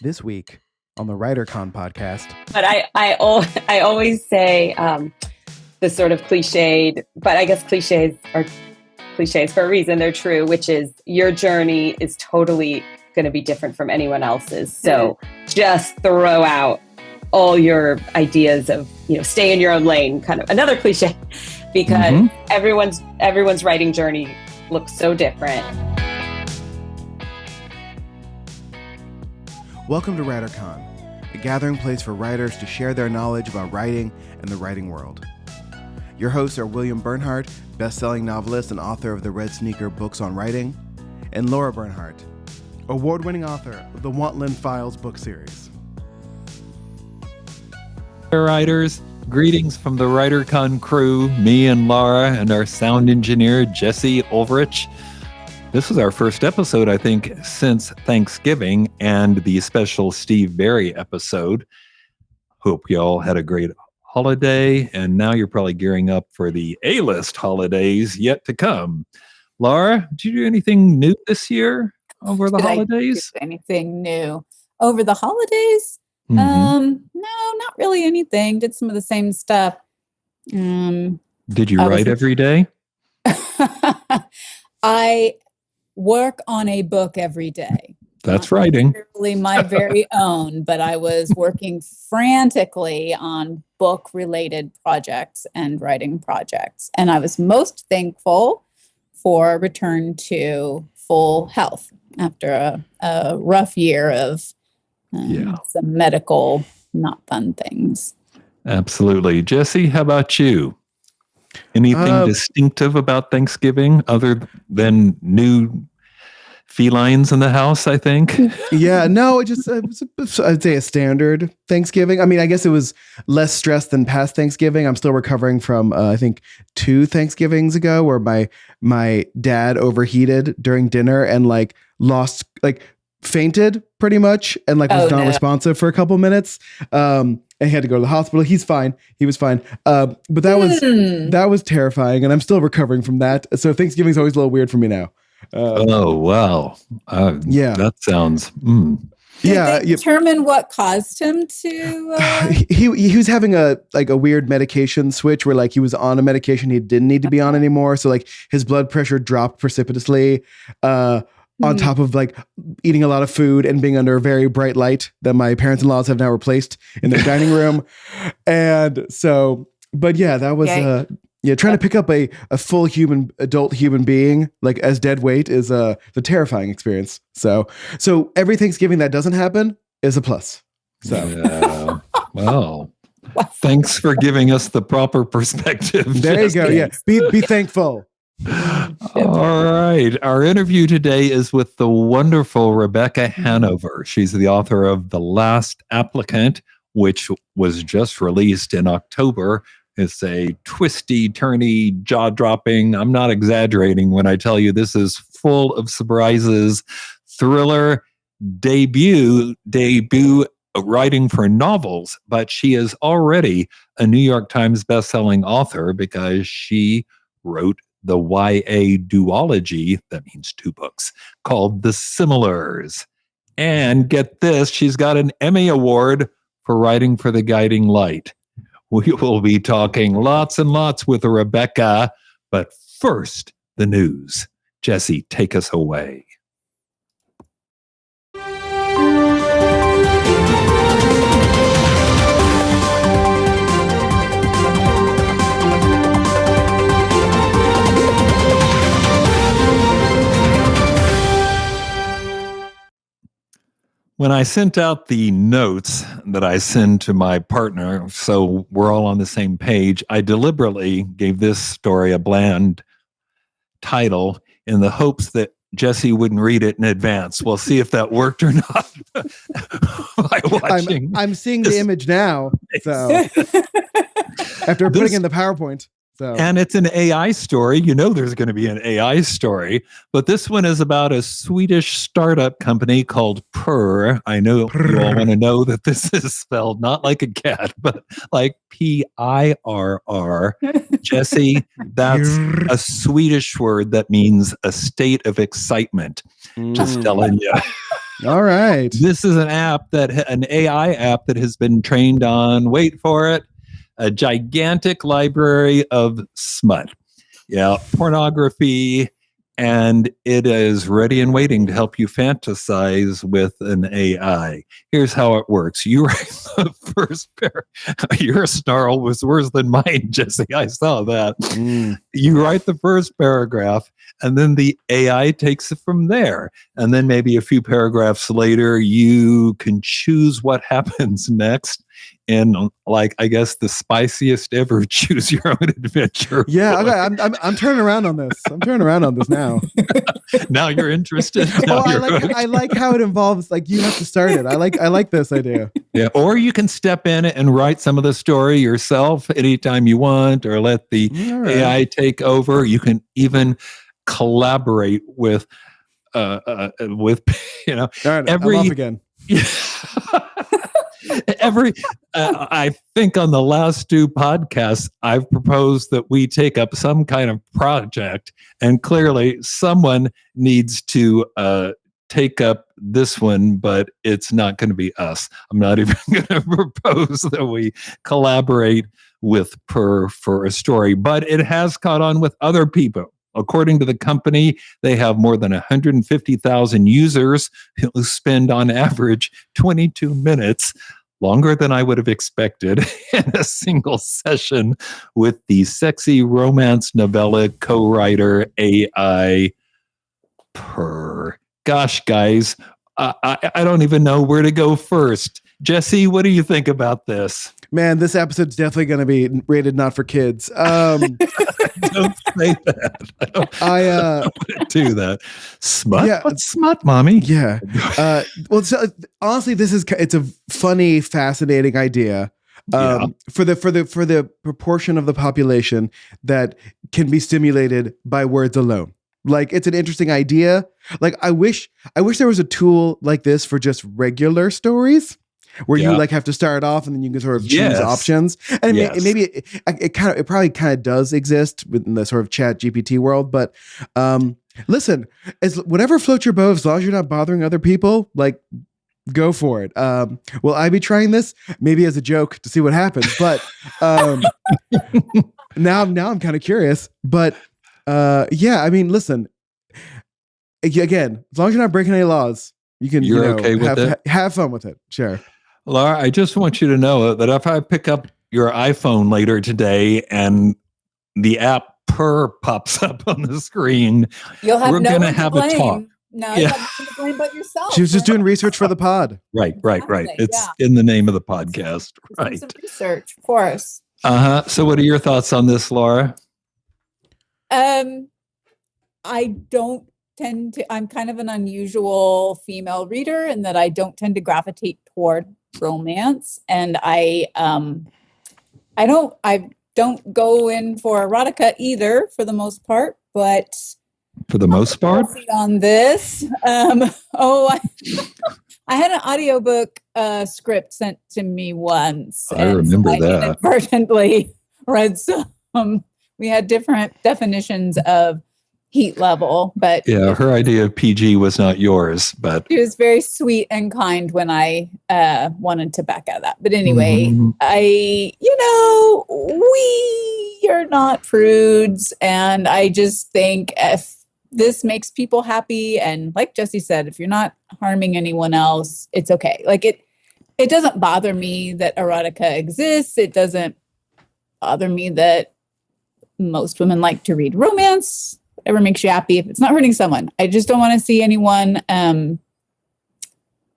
This week on the WriterCon podcast. But I, on the WriterCon podcast. But I always say the sort of cliched, but I guess cliches are cliches for a reason. They're true, which is your journey is totally going to be different from anyone else's. So just throw out all your ideas of, stay in your own lane, kind of another cliche, because everyone's writing journey looks so different. Welcome to WriterCon, a gathering place for writers to share their knowledge about writing and the writing world. Your hosts are William Bernhardt, best-selling novelist and author of the Red Sneaker books on writing, and Lara Bernhardt, award-winning author of the Wantland Files book series. Hey writers, greetings from the WriterCon crew, me and Lara and our sound engineer, Jesse Ulrich. This is our first episode, I think, since Thanksgiving and the special Steve Barry episode. Hope you all had a great holiday, and now you're probably gearing up for the A-list holidays yet to come. Lara, did you do anything new this year over the holidays? Anything new over the holidays? No, not really anything. Did some of the same stuff. Did you write every day? I work on a book every day. That's writing. Really my very own, but I was working frantically on book-related projects and writing projects. And I was most thankful for a return to full health after a rough year of some medical not fun things. Absolutely. Jesse, how about you? Anything distinctive about Thanksgiving other than new felines in the house, I think? Yeah, no, I'd say a standard Thanksgiving. I mean, I guess it was less stress than past Thanksgiving. I'm still recovering from, I think, 2 Thanksgivings ago where my dad overheated during dinner and fainted pretty much and was non-responsive for a couple minutes. And he had to go to the hospital. He's fine. He was fine. But that was terrifying, and I'm still recovering from that. So Thanksgiving's always a little weird for me now. Oh wow! That sounds. Did they determine what caused him to? He was having a weird medication switch where he was on a medication he didn't need to be on anymore. So his blood pressure dropped precipitously. On top of eating a lot of food and being under a very bright light that my parents-in-laws have now replaced in their dining room. And so, but yeah, that was, trying to pick up a full adult human being, as dead weight is the terrifying experience. So every Thanksgiving that doesn't happen is a plus. So, well, thanks for giving us the proper perspective. There you go. Yeah. Be thankful. All right. Our interview today is with the wonderful Rebecca Hanover. She's the author of The Last Applicant, which was just released in October. It's a twisty, turny, jaw-dropping, I'm not exaggerating when I tell you this is full of surprises, thriller, debut writing for novels, but she is already a New York Times-bestselling author because she wrote the YA duology, that means 2 books, called The Similars. And get this, she's got an Emmy Award for writing for The Guiding Light. We will be talking lots and lots with Rebecca, but first, the news. Jesse, take us away. When I sent out the notes that I send to my partner, so we're all on the same page, I deliberately gave this story a bland title in the hopes that Jesse wouldn't read it in advance. We'll see if that worked or not. By watching I'm seeing the image now. So after putting in the PowerPoint. So. And it's an AI story. There's going to be an AI story. But this one is about a Swedish startup company called Pirr. I know you all want to know that this is spelled not like a cat, but like Pirr. Jesse, that's a Swedish word that means a state of excitement. Just telling you. All right. This is an AI app that has been trained on, wait for it, a gigantic library of smut. Yeah, pornography, and it is ready and waiting to help you fantasize with an AI. Here's how it works. You write the first your snarl was worse than mine, Jesse. I saw that. You write the first paragraph, and then the AI takes it from there. And then maybe a few paragraphs later, you can choose what happens next. In, like, I guess the spiciest ever choose your own adventure. Yeah, okay, I'm turning around on this. I'm turning around on this now. Now you're interested. Now I like how it involves, like, you have to start it. I like this idea. Yeah, or you can step in and write some of the story yourself anytime you want, or let the AI take over. You can even collaborate with All right, I'm off again. I think on the last two podcasts, I've proposed that we take up some kind of project, and clearly someone needs to take up this one, but it's not going to be us. I'm not even going to propose that we collaborate with Pirr for a story, but it has caught on with other people. According to the company, they have more than 150,000 users who spend on average 22 minutes, longer than I would have expected, in a single session with the sexy romance novella co-writer AI Pirr. Gosh, guys, I don't even know where to go first. Jesse, what do you think about this? Man, this episode's definitely going to be rated not for kids. Don't say that. I wouldn't do that. Smut? Yeah. What's smut, mommy? Yeah. Well, so, honestly, it's a funny, fascinating idea. For the proportion of the population that can be stimulated by words alone. Like, it's an interesting idea. Like, I wish there was a tool like this for just regular stories, where you like have to start off and then you can sort of choose options. And maybe it probably kind of does exist within the sort of chat GPT world. But listen, whatever floats your boat, as long as you're not bothering other people, like, go for it. Will I be trying this? Maybe as a joke to see what happens. But now I'm kind of curious. But yeah, I mean, listen, again, as long as you're not breaking any laws, you can okay with it? Have fun with it. Sure. Lara, I just want you to know that if I pick up your iPhone later today and the app Pirr pops up on the screen, we're going to have a talk. No, you have nothing to blame but yourself. She was just doing research for the pod. Right. It's in the name of the podcast. Right. Some research, of course. So what are your thoughts on this, Lara? I don't tend to, I'm kind of an unusual female reader in that I don't tend to gravitate toward romance, and I don't go in for erotica either, for the most part, but for the most part on this I had an audiobook script sent to me once. I remember that. I inadvertently read some. We had different definitions of heat level, but her idea of PG was not yours, but she was very sweet and kind when I wanted to back out of that. But anyway, we are not prudes, and I just think if this makes people happy, and like Jesse said, if you're not harming anyone else, it's okay. Like, it doesn't bother me that erotica exists. It doesn't bother me that most women like to read romance. Whatever makes you happy, if it's not hurting someone. I just don't want to see anyone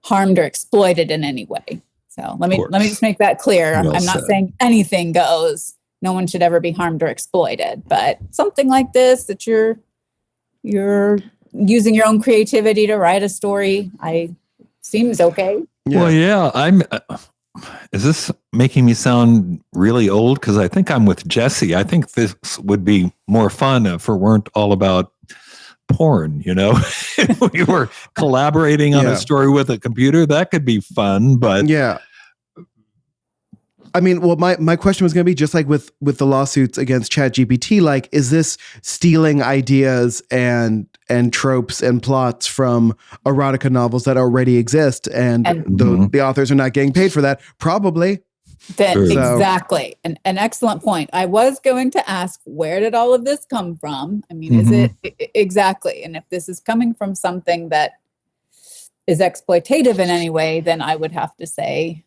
harmed or exploited in any way. So let me just make that clear. Well I'm not said. saying anything goes. No one should ever be harmed or exploited. But something like this, that you're using your own creativity to write a story, seems okay. Yeah. Well, yeah, is this making me sound really old? Because I think I'm with Jesse. I think this would be more fun if it weren't all about porn, If we were collaborating on a story with a computer, that could be fun. But I mean, well, my question was going to be just like with the lawsuits against ChatGPT, like, is this stealing ideas and tropes and plots from erotica novels that already exist, and the authors are not getting paid for that? Probably. Exactly. An excellent point. I was going to ask, where did all of this come from? I mean, is it exactly? And if this is coming from something that is exploitative in any way, then I would have to say,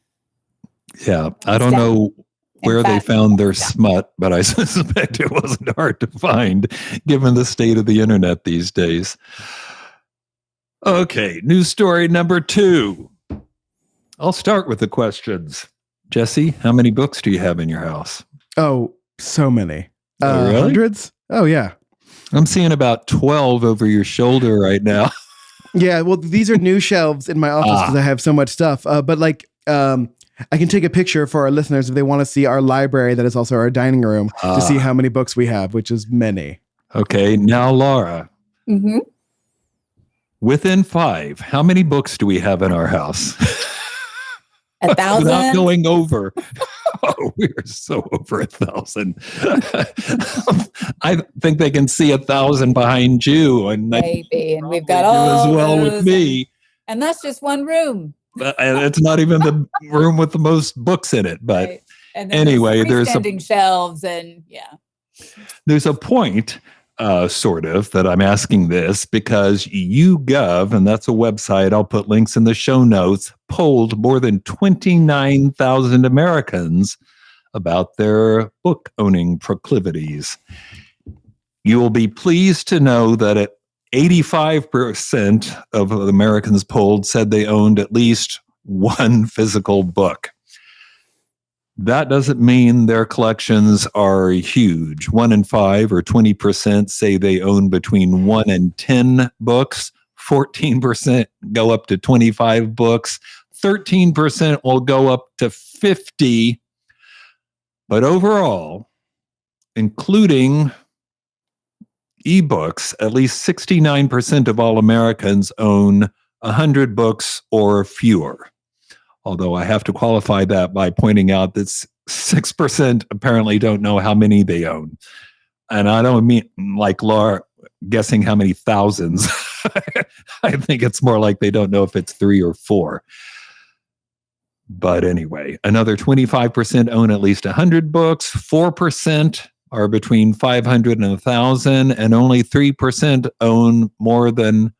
yeah, I don't know where they found their smut, but I suspect it wasn't hard to find given the state of the internet these days. Okay, news story number 2. I'll start with the questions. Jesse, how many books do you have in your house? Oh, so many. Really? Hundreds? Oh, yeah. I'm seeing about 12 over your shoulder right now. Yeah, well, these are new shelves in my office because I have so much stuff. But like, I can take a picture for our listeners if they want to see our library that is also our dining room to see how many books we have, which is many. Okay, now Lara. Within 5, how many books do we have in our house? 1,000? Without going over. Oh, we are so over 1,000. I think they can see 1,000 behind you, and maybe, and we've got all as well with me. And that's just one room. It's not even the room with the most books in it. But right. And anyway, there's standing shelves, and there's a point. Sort of, that I'm asking this because YouGov, and that's a website, I'll put links in the show notes, polled more than 29,000 Americans about their book owning proclivities. You will be pleased to know that 85% of Americans polled said they owned at least one physical book. That doesn't mean their collections are huge. 1 in 5 or 20% say they own between 1 and 10 books. 14% go up to 25 books. 13% will go up to 50. But overall, including ebooks, at least 69% of all Americans own 100 books or fewer. Although I have to qualify that by pointing out that 6% apparently don't know how many they own. And I don't mean like Lara guessing how many thousands. I think it's more like they don't know if it's 3 or 4. But anyway, another 25% own at least 100 books. 4% are between 500 and 1,000. And only 3% own more than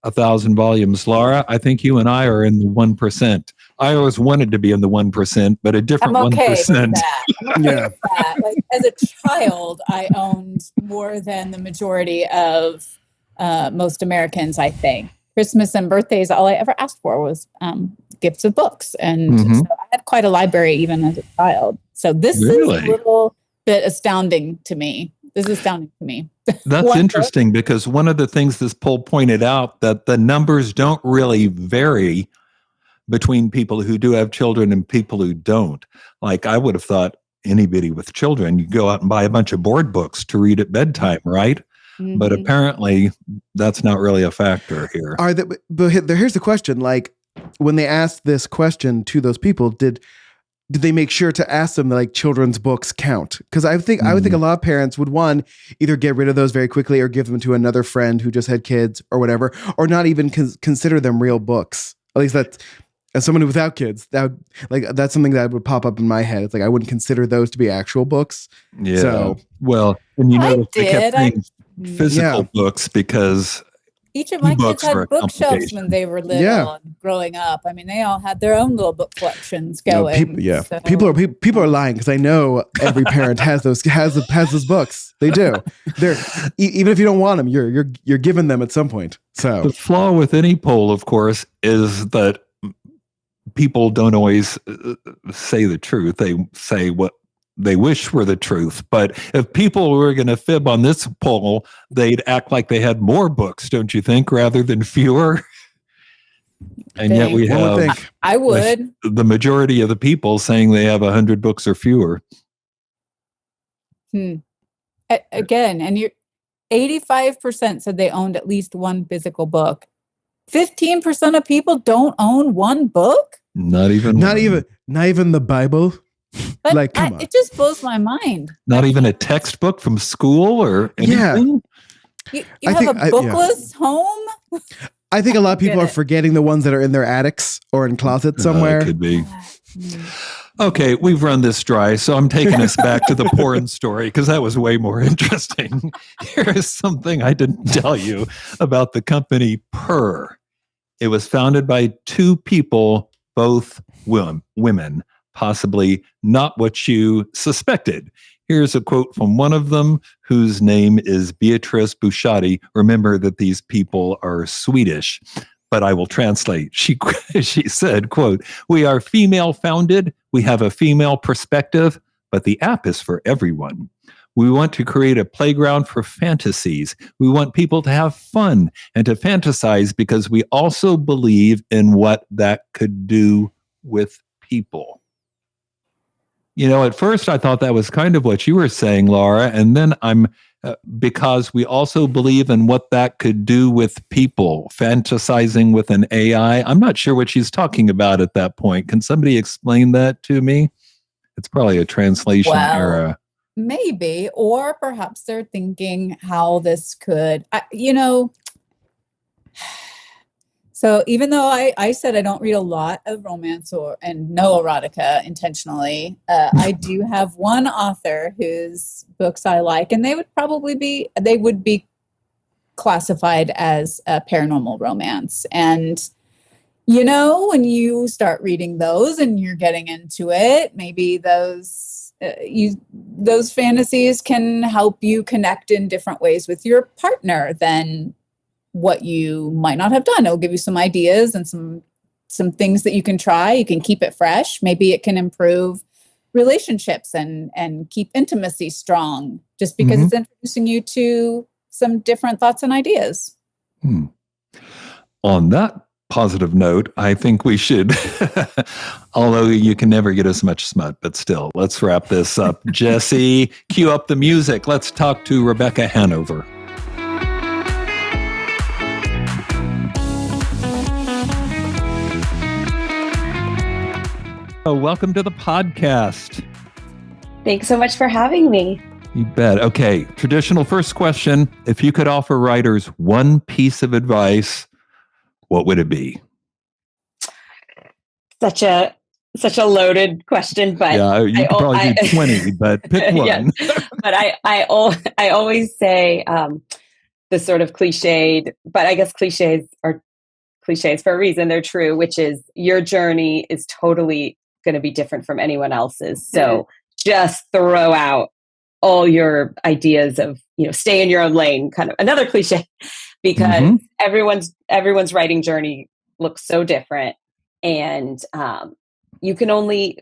1,000 volumes. Lara, I think you and I are in the 1%. I always wanted to be in the 1%, but a different 1%. With that. With that. Like, as a child, I owned more than the majority of most Americans, I think. Christmas and birthdays, all I ever asked for was gifts of books. And so I had quite a library even as a child. So this is a little bit astounding to me. That's interesting because one of the things this poll pointed out that the numbers don't really vary between people who do have children and people who don't. Like I would have thought anybody with children, you go out and buy a bunch of board books to read at bedtime, right? But apparently that's not really a factor here. But here's the question. Like when they asked this question to those people, did they make sure to ask them like children's books count? Because I would think a lot of parents would either get rid of those very quickly or give them to another friend who just had kids or whatever, or not even consider them real books. At least that's as someone without kids. That's something that would pop up in my head. It's like I wouldn't consider those to be actual books. Yeah. So, well, and they kept saying physical books because each of my kids had bookshelves when they were little and growing up. I mean, they all had their own little book collections going. People are lying because I know every parent has those books. They do. They're even if you don't want them, you're giving them at some point. So the flaw with any poll, of course, is that people don't always say the truth. They say what they wish were the truth. But if people were going to fib on this poll, they'd act like they had more books, don't you think, rather than fewer? And yet we have I would the majority of the people saying they have 100 books or fewer. Again, and 85% said they owned at least one physical book. 15% of people don't own one book. Not even the Bible. But Like, come on. it just blows my mind. Not even a textbook from school or anything? You I have think a bookless home? I think a lot of people Get are it. forgetting the ones that are in their attics or in closets somewhere. Could be. Okay, we've run this dry, so I'm taking us back to the porn story because that was way more interesting. Here is something I didn't tell you about the company Pirr. It was founded by two people, both women, possibly not what you suspected. Here's a quote from one of them, whose name is Beatrice Buschati. Remember that these people are Swedish, but I will translate. She said, quote, "We are female founded. We have a female perspective, but the app is for everyone. We want to create a playground for fantasies. We want people to have fun and to fantasize because we also believe in what that could do with people." You know, at first I thought that was kind of what you were saying, Lara, and then because we also believe in what that could do with people, fantasizing with an AI. I'm not sure what she's talking about at that point. Can somebody explain that to me? It's probably a translation error. Maybe, or perhaps they're thinking how this could, so even though I said I don't read a lot of romance and no erotica intentionally, I do have one author whose books I like, and they would be classified as a paranormal romance. And when you start reading those and you're getting into it, maybe those fantasies can help you connect in different ways with your partner than what you might not have done. It'll give you some ideas and some things that you can try. You can keep it fresh. Maybe it can improve relationships and keep intimacy strong just because it's introducing you to some different thoughts and ideas. On that positive note, I think we should, although you can never get as much smut, but still, let's wrap this up. Jesse, cue up the music. Let's talk to Rebecca Hanover. Welcome to the podcast. Thanks so much for having me. You bet. Okay, traditional first question. If you could offer writers one piece of advice, what would it be? Such a loaded question, but yeah, you could probably do 20, but pick one. Yes. But I always say the sort of cliched, but I guess cliches are cliches for a reason. They're true, which is your journey is totally going to be different from anyone else's. So just throw out all your ideas of, stay in your own lane, kind of another cliche, because everyone's writing journey looks so different. And you can only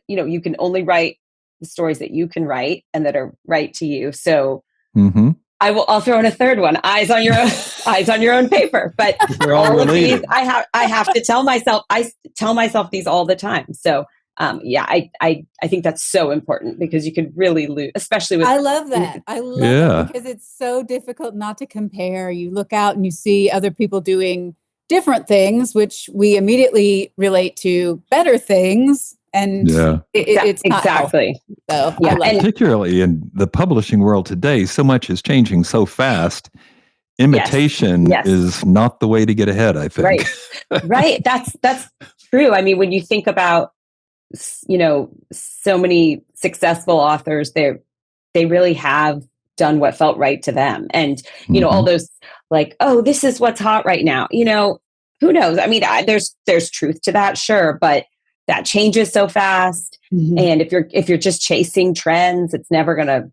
write the stories that you can write and that are right to you. So I'll throw in a third one, eyes on your own paper. But all of these, I have to tell myself, I tell myself these all the time. So I think that's so important because you could really lose, especially with. I love that. I love it because it's so difficult not to compare. You look out and you see other people doing different things, which we immediately relate to better things. And it's exactly. So particularly in the publishing world today, so much is changing so fast. Imitation is not the way to get ahead, I think. Right. That's true. I mean, when you think about, so many successful authors, they really have done what felt right to them. And, all those like, oh, this is what's hot right now. Who knows? I mean, there's truth to that. Sure. But that changes so fast. And if you're just chasing trends, it's never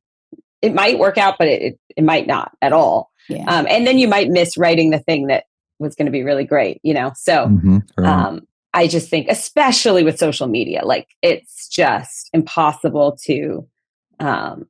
it might work out, but it might not at all. Yeah. And then you might miss writing the thing that was going to be really great, So, I just think, especially with social media, like it's just impossible to, no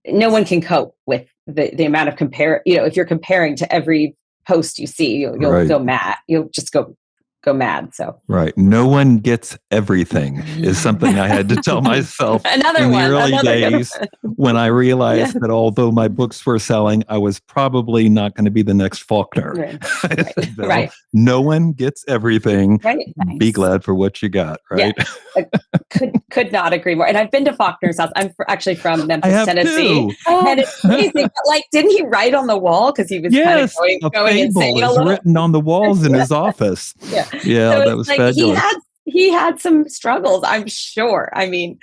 one can cope with the amount of if you're comparing to every post you see, you'll go mad. You'll just go go mad. So Right. No one gets everything is something I had to tell myself Another in the one, early another good days when I realized that although my books were selling, I was probably not going to be the next Faulkner. Right. Bill, Right. no one gets everything. Right. Be glad for what you got. Right. Yeah. Could not agree more. And I've been to Faulkner's house. I'm actually from Memphis, Tennessee. And it's crazy. But like, didn't he write on the wall? Because he was kind of going insane a is little. written on the walls in his office. Yeah. Yeah, So that was like fabulous. He had some struggles, I'm sure. I mean,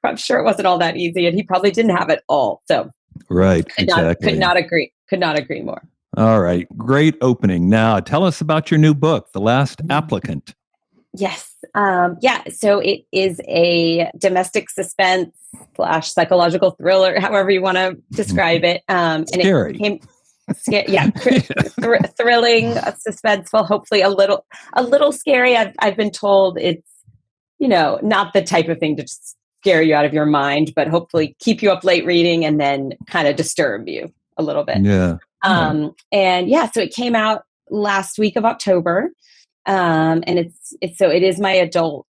I'm sure it wasn't all that easy, and he probably didn't have it all. So right, could not agree more. All right, great opening. Now tell us about your new book, The Last Applicant. Yes. So it is a domestic suspense / psychological thriller, however you want to describe it. Scary. And it became thrilling, suspenseful, hopefully a little scary. I've been told it's, not the type of thing to just scare you out of your mind, but hopefully keep you up late reading and then kind of disturb you a little bit. Yeah. So it came out last week of October. And it is my adult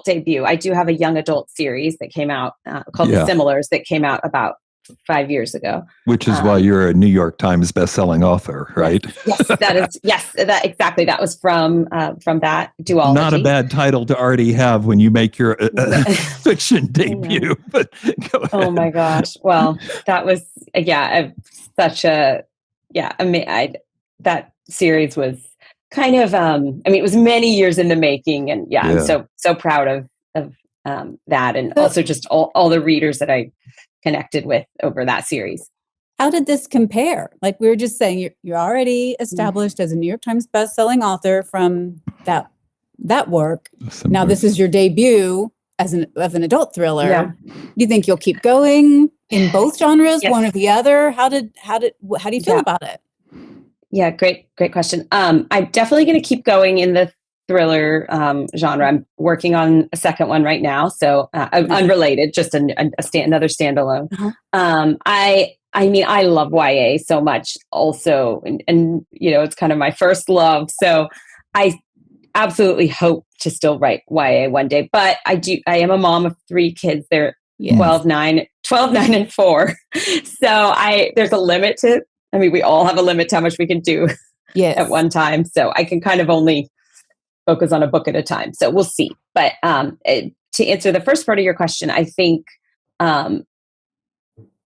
debut. I do have a young adult series that came out called The Similars that came out about 5 years ago. Which is why you're a New York Times bestselling author, right? Yes, exactly. That was from that duology. Not a bad title to already have when you make your fiction debut. But go ahead. Oh my gosh! Well, that was that series was kind of it was many years in the making, and I'm so proud of that, and also just all the readers that I connected with over that series. How did this compare? Like we were just saying, you're already established as a New York Times bestselling author from that work. Now this is your debut as an adult thriller. Yeah. Do you think you'll keep going in both genres, Yes. one or the other? How do you feel about it? Yeah, great question. I'm definitely going to keep going in the thriller genre. I'm working on a second one right now, so unrelated, just another standalone. Uh-huh. I love YA so much, also, and it's kind of my first love. So I absolutely hope to still write YA one day. But I am a mom of 3 kids. They're 12, 9, and 4. So there's a limit to. We all have a limit to how much we can do at one time. So I can kind of only focus on a book at a time. So we'll see. But to answer the first part of your question, I think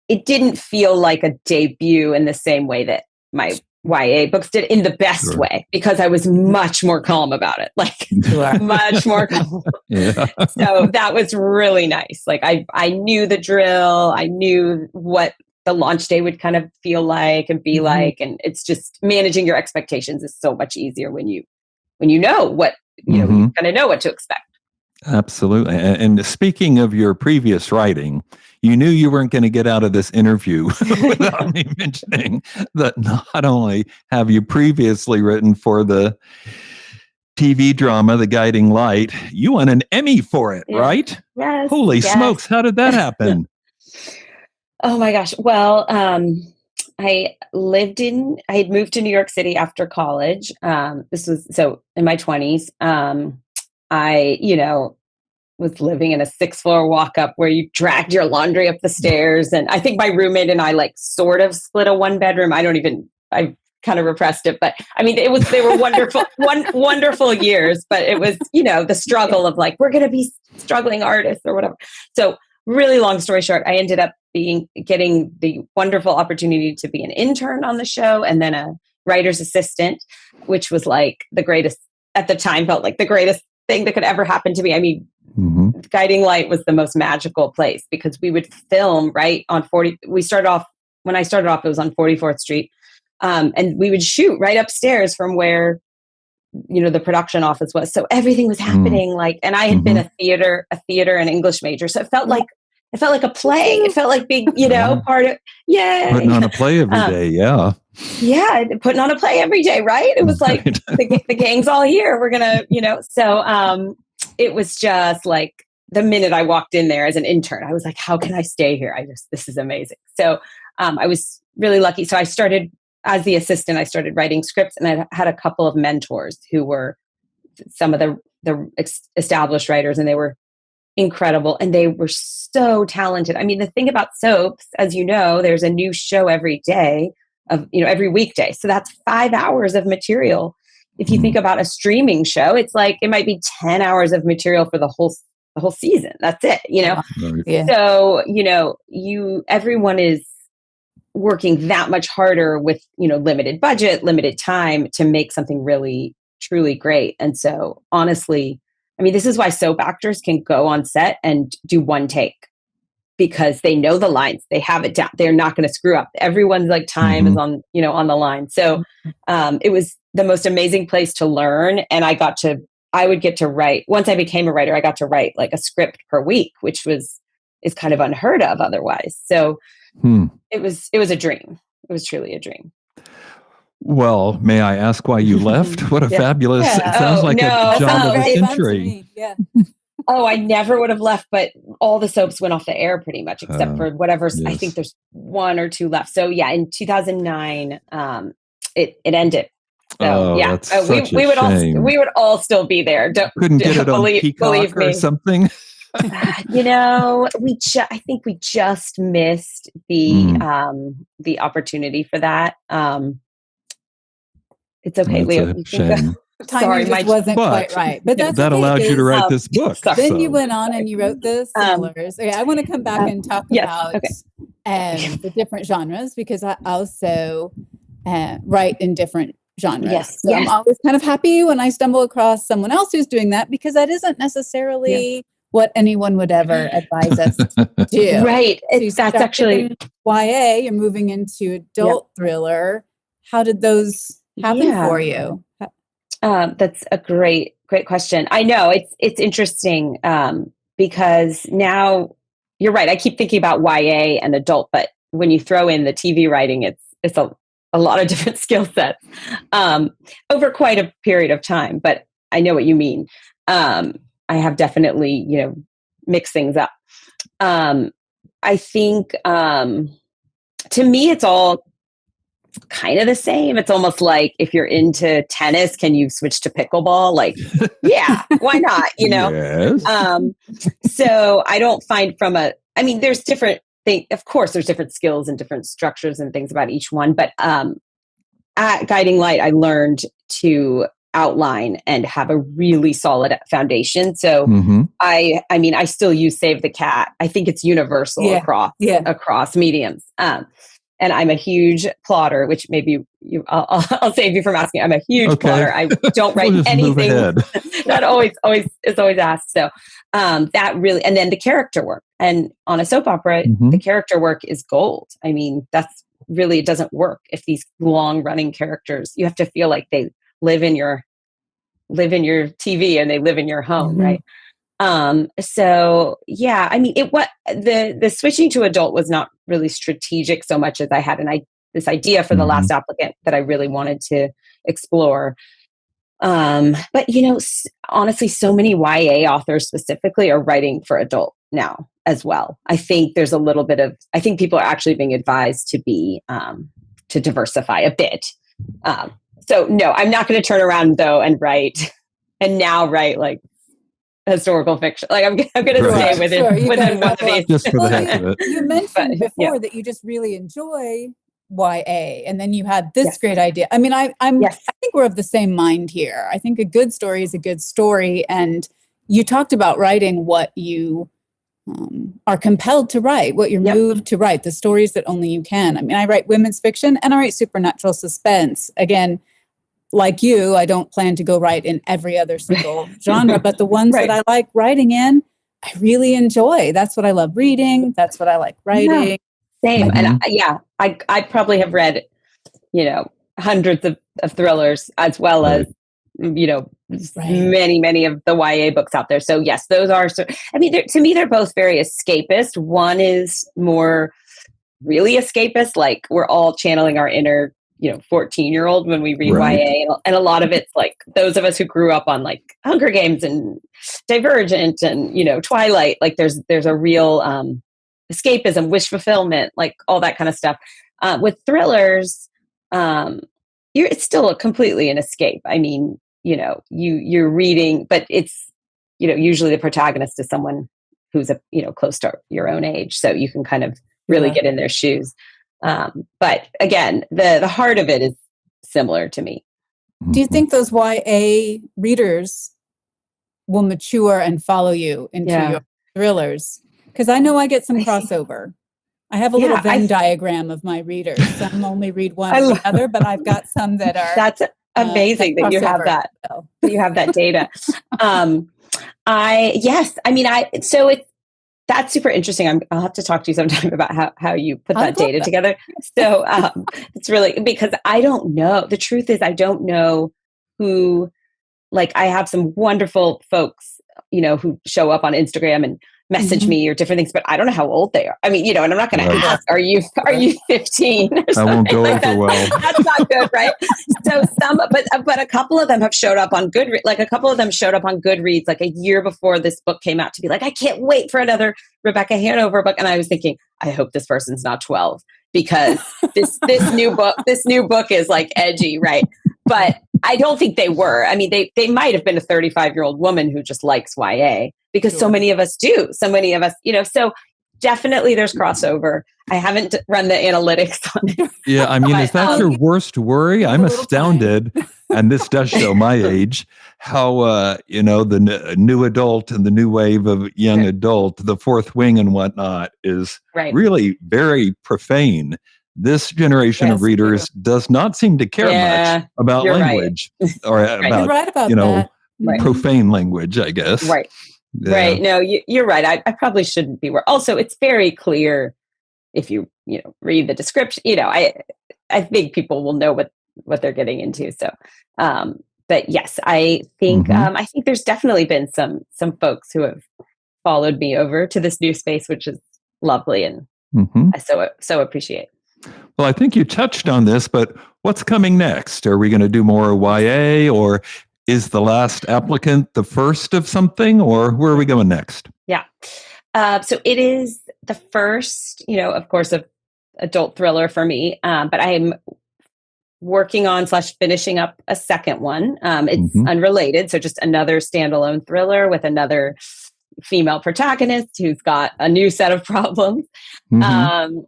it didn't feel like a debut in the same way that my YA books did, in the best way, because I was much more calm about it, much more calm. So that was really nice. Like I knew the drill. I knew what the launch day would kind of feel like and be like, and it's just managing your expectations is so much easier when you know what, you kind of know what to expect. Absolutely. And speaking of your previous writing, you knew you weren't going to get out of this interview without me mentioning that not only have you previously written for the TV drama, The Guiding Light, you won an Emmy for it, right? Yes. Holy smokes. How did that happen? Oh my gosh. Well, I had moved to New York City after college. This was in my 20s. I, was living in a 6th floor walk up where you dragged your laundry up the stairs. And I think my roommate and I sort of split a 1-bedroom. I kind of repressed it, but they were wonderful, wonderful years, but it was, the struggle of we're going to be struggling artists or whatever. So really long story short, I ended up getting the wonderful opportunity to be an intern on the show and then a writer's assistant, which was the greatest, at the time felt like the greatest thing that could ever happen to me. Guiding Light was the most magical place because we would film right on 40. When I started off, it was on 44th Street. And we would shoot right upstairs from where, the production office was. So everything was happening and I had been a theater and English major. So it felt like a play. It felt like being, part of, putting on a play every day. Yeah. Yeah. Putting on a play every day. Right. It was like the gang's all here. We're going to, so it was just the minute I walked in there as an intern, I was like, how can I stay here? This is amazing. So I was really lucky. So I started as the assistant, I started writing scripts and I had a couple of mentors who were some of the established writers, and they were incredible, and they were so talented. I mean, the thing about soaps, as you know, there's a new show every day of, every weekday. So that's 5 hours of material. If you think about a streaming show, it's like it might be 10 hours of material for the whole season. That's it, Yeah. So, everyone is working that much harder with, limited budget, limited time to make something really, truly great. And so honestly, I mean, this is why soap actors can go on set and do one take, because they know the lines, they have it down. They're not going to screw up. Everyone's like time is on the line. So it was the most amazing place to learn. And I would get to write, once I became a writer, I got to write like a script per week, which is kind of unheard of otherwise. So it was a dream. It was truly a dream. Well, may I ask why you left? What a fabulous, it sounds like a job of the century. Yeah. Oh, I never would have left, but all the soaps went off the air pretty much, except for whatever. Yes. I think there's 1 or 2 left. So yeah, in 2009, it ended. So yeah, we would all still be there. Couldn't get it on Peacock or something. I think we just missed the opportunity for that. It's okay, Leo. Shame. Timing just wasn't quite right, but that allowed you to write this book. Then you went on and you wrote the similars. Okay, I want to come back and talk about the different genres, because I also write in different genres. Yes. So I'm always kind of happy when I stumble across someone else who's doing that, because that isn't necessarily what anyone would ever advise us to do. Right. That's actually YA. You're moving into adult thriller. How did those happen for you? That's a great question. I know it's interesting because now you're right. I keep thinking about YA and adult, but when you throw in the TV writing, it's a lot of different skill sets over quite a period of time. But I know what you mean. I have definitely mixed things up. I think to me, it's all kind of the same. It's almost like if you're into tennis, can you switch to pickleball? Like, yeah, why not? Yes. So I don't find there's different things. Of course, there's different skills and different structures and things about each one. But at Guiding Light, I learned to outline and have a really solid foundation. So I still use Save the Cat. I think it's universal across mediums. And I'm a huge plotter, which maybe I'll save you from asking. I'm a huge plotter. I don't write anything. That always is always asked. So that really, and then the character work. And on a soap opera, the character work is gold. I mean, that's really, it doesn't work if these long running characters, you have to feel like they live in your TV and they live in your home, right? So yeah, I mean, the switching to adult was not really strategic so much as I had this idea for the Last Applicant that I really wanted to explore. But honestly, so many YA authors specifically are writing for adult now as well. I think there's a little bit of, I think people are actually being advised to be, to diversify a bit. So no, I'm not going to turn around though and write like historical fiction. Like I'm going to stay within one of these. Just for the heck of it. You mentioned before that you just really enjoy YA, and then you had this great idea. I mean, I think we're of the same mind here. I think a good story is a good story, and you talked about writing what you are compelled to write, what you're moved to write, the stories that only you can. I mean, I write women's fiction and I write supernatural suspense. Again, like you, I don't plan to go write in every other single genre, but the ones that I like writing in, I really enjoy. That's what I love reading. That's what I like writing. Same. And I probably have read, hundreds of thrillers as well as, many of the YA books out there. So yes, those are, to me, they're both very escapist. One is more really escapist. Like we're all channeling our inner 14-year-old when we read YA, and a lot of it's like those of us who grew up on like Hunger Games and Divergent and Twilight, like there's a real escapism, wish fulfillment, like all that kind of stuff. With thrillers, it's still completely an escape. I mean, you're reading, but it's, usually the protagonist is someone who's close to your own age. So you can kind of really get in their shoes. But again, the heart of it is similar to me. Do you think those YA readers will mature and follow you into your thrillers? Because I know I get some crossover. I have a little Venn diagram of my readers. Some only read one or the other, but I've got some that are. That's amazing that you have that. So. You have that data. That's super interesting. I'll have to talk to you sometime about how you put that data together. So it's really, because I don't know. The truth is, I don't know who, I have some wonderful folks, who show up on Instagram and message me or different things, but I don't know how old they are. I mean, and I'm not going to ask, are you 15 or something? I won't go over well. That's not good, right? So but a couple of them have showed up on Goodreads. A couple of them showed up on Goodreads a year before this book came out to be I can't wait for another Rebecca Hanover book. And I was thinking, I hope this person's not 12 because this new book is edgy, right? But I don't think they were. I mean, they might have been a 35-year-old woman who just likes YA because so many of us do. So many of us, so definitely there's crossover. I haven't run the analytics on it. Yeah, I mean, is that your worst worry? I'm astounded, and this does show my age, how, the new adult and the new wave of young adult, the fourth wing and whatnot is really very profane. This generation of readers does not seem to care much about language or about, profane language, I guess. Right. Yeah. Right. No, you're right. I probably shouldn't be. Also, it's very clear if you read the description. I think people will know what they're getting into. So, but yes, I think there's definitely been some folks who have followed me over to this new space, which is lovely, and I so appreciate. Well, I think you touched on this, but what's coming next? Are we going to do more YA, or is The Last Applicant the first of something, or where are we going next? Yeah. So it is the first, of course, of adult thriller for me, but I'm working on / finishing up a second one. It's unrelated. So just another standalone thriller with another female protagonist who's got a new set of problems. And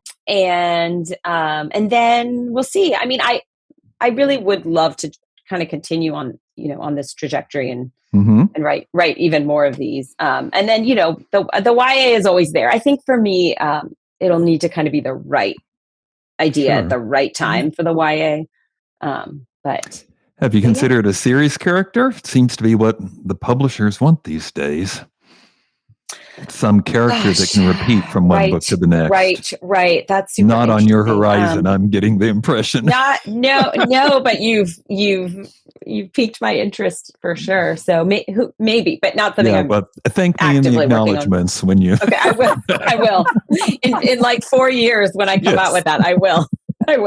then we'll see. I mean, I really would love to kind of continue on, on this trajectory and write even more of these. And then, the YA is always there. I think for me, it'll need to kind of be the right idea at the right time for the YA. But have you considered a series character? It seems to be what the publishers want these days. Some character that can repeat from one book to the next. Right. That's super not on your horizon. I'm getting the impression. No, but you've piqued my interest for sure. So maybe, but not something. I'm but thank me in the acknowledgments when you. Okay, I will. In 4 years when I come out with that, I will. That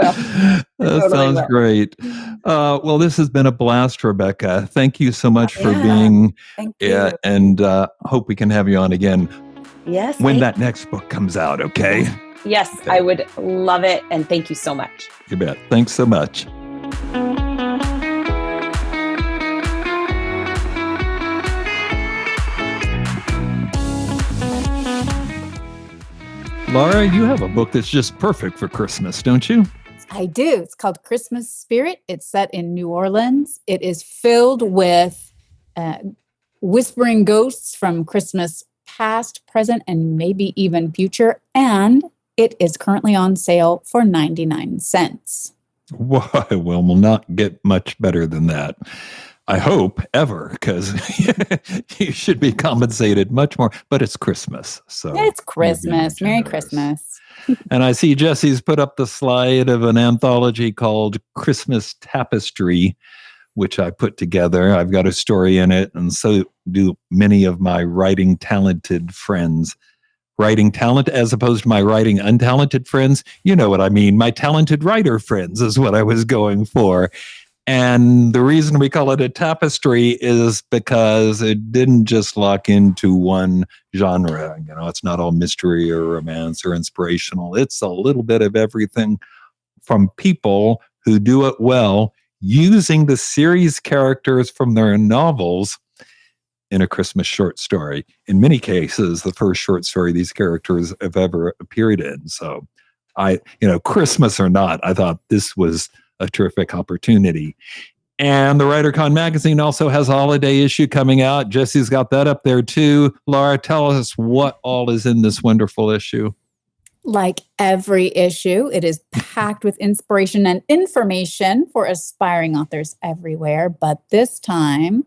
totally sounds great. Well, this has been a blast, Rebecca. Thank you so much for being here, and hope we can have you on again. Yes. When that next book comes out, okay? Yes, okay. I would love it, and thank you so much. You bet. Thanks so much. Lara, you have a book that's just perfect for Christmas, don't you? I do. It's called Christmas Spirit. It's set in New Orleans. It is filled with whispering ghosts from Christmas past, present, and maybe even future. And it is currently on sale for 99 cents. Well, will not get much better than that. I hope ever, because you should be compensated much more. But it's Christmas, so it's Christmas. Merry Christmas! And I see Jesse's put up the slide of an anthology called Christmas Tapestry, which I put together. I've got a story in it, and so do many of my writing talented friends. Writing talent as opposed to my writing untalented friends. You know what I mean. My talented writer friends is what I was going for. And the reason we call it a tapestry is because it didn't just lock into one genre. It's not all mystery or romance or inspirational. It's a little bit of everything from people who do it well using the series characters from their novels in a Christmas short story. In many cases, the first short story these characters have ever appeared in. So Christmas or not, I thought this was a terrific opportunity. And the WriterCon magazine also has a holiday issue coming out. Jesse's got that up there too. Lara, tell us what all is in this wonderful issue. Like every issue, it is packed with inspiration and information for aspiring authors everywhere. But this time,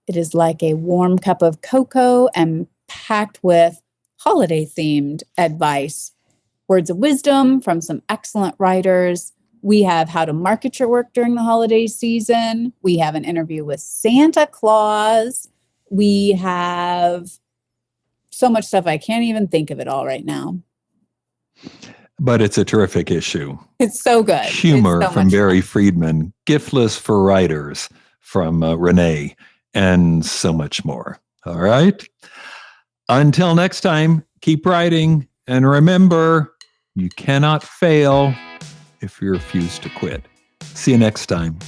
it is like a warm cup of cocoa and packed with holiday-themed advice. Words of wisdom from some excellent writers. We have how to market your work during the holiday season. We have an interview with Santa Claus. We have so much stuff. I can't even think of it all right now. But it's a terrific issue. It's so good. Humor so from Barry Friedman, Giftless for Writers from Renee, and so much more. All right. Until next time, keep writing. And remember, you cannot fail if you refuse to quit. See you next time.